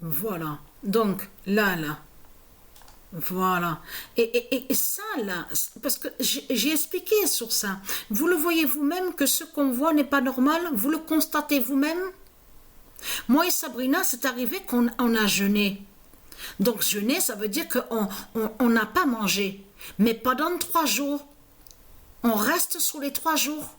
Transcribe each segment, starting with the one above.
Voilà. Donc, là. Voilà. Et ça, là, parce que j'ai expliqué sur ça. Vous le voyez vous-même que ce qu'on voit n'est pas normal. Vous le constatez vous-même. Moi et Sabrina, c'est arrivé qu'on a jeûné. Donc, jeûner, ça veut dire qu'on n'a pas mangé. Mais pendant 3 jours, on reste sur les 3 jours.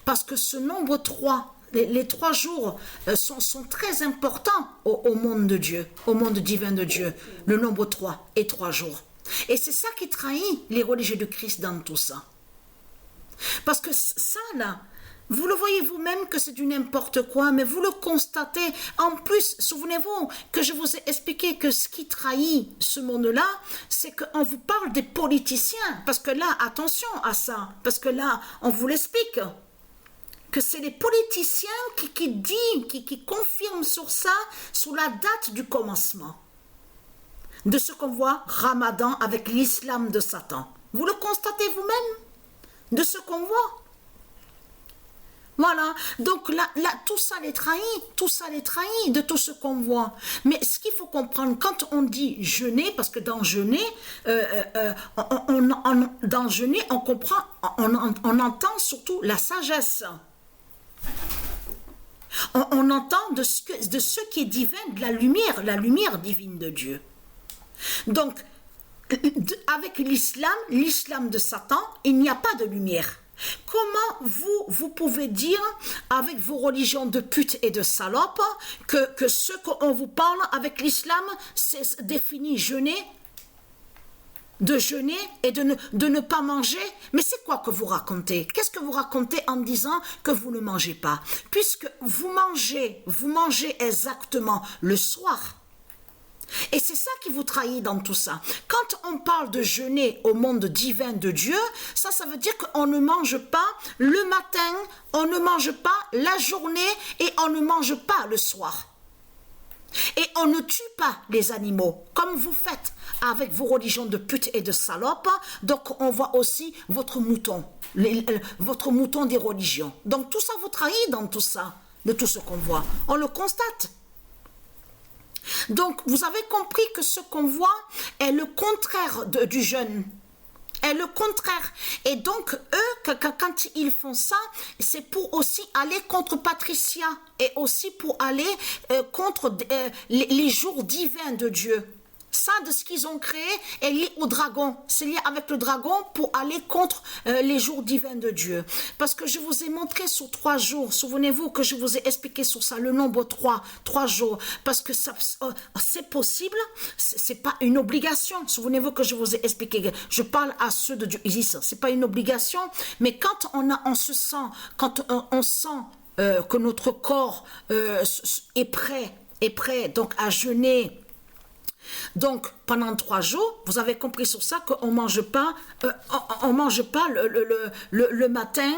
Parce que ce nombre 3, les 3 jours sont très importants au monde de Dieu, au monde divin de Dieu. Le nombre 3 et 3 jours. Et c'est ça qui trahit les religieux de Christ dans tout ça. Parce que ça, là, vous le voyez vous-même que c'est du n'importe quoi, mais vous le constatez. En plus, souvenez-vous que je vous ai expliqué que ce qui trahit ce monde-là, c'est qu'on vous parle des politiciens. Parce que là, attention à ça, parce que là, on vous l'explique. Que c'est les politiciens qui confirment sur ça, sur la date du commencement. De ce qu'on voit, Ramadan avec l'islam de Satan. Vous le constatez vous-même de ce qu'on voit. Voilà, donc là, tout ça les trahit de tout ce qu'on voit. Mais ce qu'il faut comprendre, quand on dit jeûner, parce que dans jeûner, dans jeûner, on comprend, on entend surtout la sagesse. On entend de ce qui est divin, de la lumière divine de Dieu. Donc, avec l'islam de Satan, il n'y a pas de lumière. Comment vous pouvez dire, avec vos religions de pute et de salope, que ce qu'on vous parle avec l'islam, c'est défini de jeûner et de ne pas manger? Mais c'est quoi que vous racontez? Qu'est-ce que vous racontez en disant que vous ne mangez pas? Puisque vous mangez exactement le soir. Et c'est ça qui vous trahit dans tout ça. Quand on parle de jeûner au monde divin de Dieu, ça veut dire qu'on ne mange pas le matin, on ne mange pas la journée et on ne mange pas le soir. Et on ne tue pas les animaux, comme vous faites avec vos religions de pute et de salope. Donc on voit aussi votre mouton des religions. Donc tout ça vous trahit dans tout ça, de tout ce qu'on voit. On le constate. Donc, vous avez compris que ce qu'on voit est le contraire du jeûne. Est le contraire. Et donc, eux, quand ils font ça, c'est pour aussi aller contre Patricia et aussi pour aller contre les jours divins de Dieu. Ça, de ce qu'ils ont créé, est lié au dragon. C'est lié avec le dragon pour aller contre les jours divins de Dieu. Parce que je vous ai montré sur 3 jours. Souvenez-vous que je vous ai expliqué sur ça, le nombre 3 jours. Parce que ça, c'est possible, c'est pas une obligation. Souvenez-vous que je vous ai expliqué. Je parle à ceux de Dieu. C'est pas une obligation, mais quand on se sent, quand on sent que notre corps est prêt donc à jeûner. Donc, pendant 3 jours, vous avez compris sur ça qu'on mange pas, le matin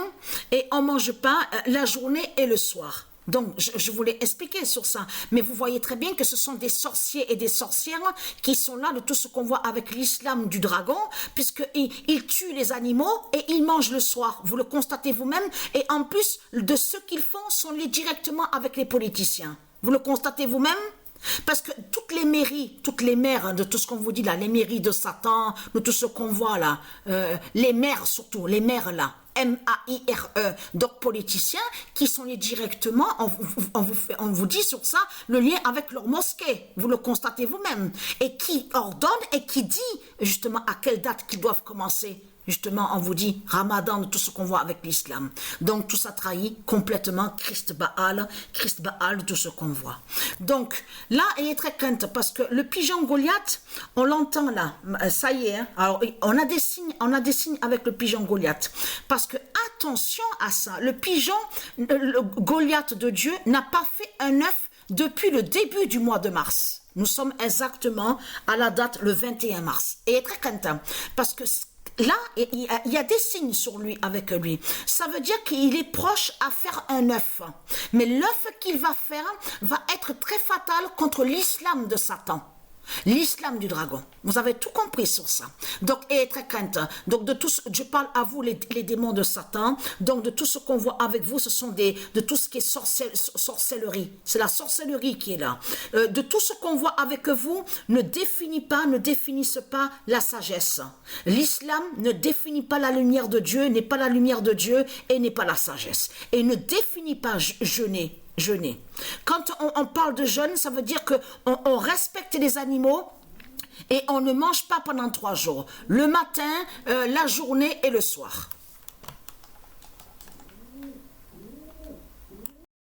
et on mange pas la journée et le soir. Donc, je voulais expliquer sur ça. Mais vous voyez très bien que ce sont des sorciers et des sorcières qui sont là de tout ce qu'on voit avec l'islam du dragon, puisqu'ils tuent les animaux et ils mangent le soir. Vous le constatez vous-même. Et en plus, de ce qu'ils font sont liés directement avec les politiciens. Vous le constatez vous-même? Parce que toutes les mères de tout ce qu'on vous dit là, les mairies de Satan, de tout ce qu'on voit là, les mères surtout, les mères là, M-A-I-R-E, donc politiciens, qui sont liés directement, on vous dit sur ça, le lien avec leur mosquée, vous le constatez vous-même, et qui ordonne et qui dit justement à quelle date qu'ils doivent commencer. Justement, on vous dit Ramadan, tout ce qu'on voit avec l'islam. Donc, tout ça trahit complètement Christ Baal, tout ce qu'on voit. Donc, là, il est très crainte parce que le pigeon Goliath, on l'entend là, ça y est. Hein. Alors, on a des signes avec le pigeon Goliath. Parce que, attention à ça, le pigeon, le Goliath de Dieu n'a pas fait un œuf depuis le début du mois de mars. Nous sommes exactement à la date, le 21 mars. Et il est très craintant parce que là, il y a des signes sur lui, avec lui. Ça veut dire qu'il est proche à faire un œuf. Mais l'œuf qu'il va faire va être très fatal contre l'islam de Satan. L'islam du dragon. Vous avez tout compris sur ça. Donc, et très crainte. Donc, de tout, je parle à vous, les démons de Satan. Donc, de tout ce qu'on voit avec vous, ce sont de tout ce qui est sorcellerie. C'est la sorcellerie qui est là. De tout ce qu'on voit avec vous, ne définissent pas la sagesse. L'islam ne définit pas la lumière de Dieu, n'est pas la lumière de Dieu et n'est pas la sagesse. Et ne définit pas jeûner. Quand on parle de jeûne, ça veut dire qu'on respecte les animaux et on ne mange pas pendant 3 jours. Le matin, la journée et le soir.